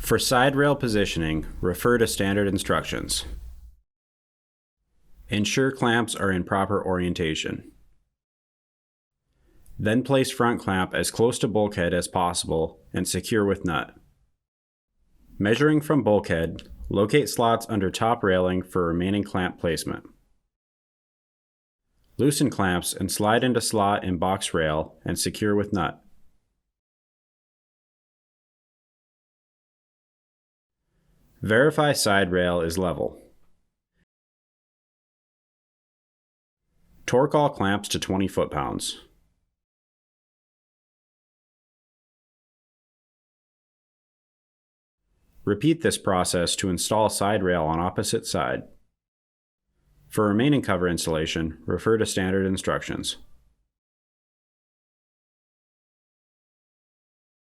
For side rail positioning, refer to standard instructions. Ensure clamps are in proper orientation. Then place front clamp as close to bulkhead as possible and secure with nut. Measuring from bulkhead, locate slots under top railing for remaining clamp placement. Loosen clamps and slide into slot in box rail and secure with nut. Verify side rail is level. Torque all clamps to 20 foot-pounds. Repeat this process to install side rail on opposite side. For remaining cover installation, refer to standard instructions.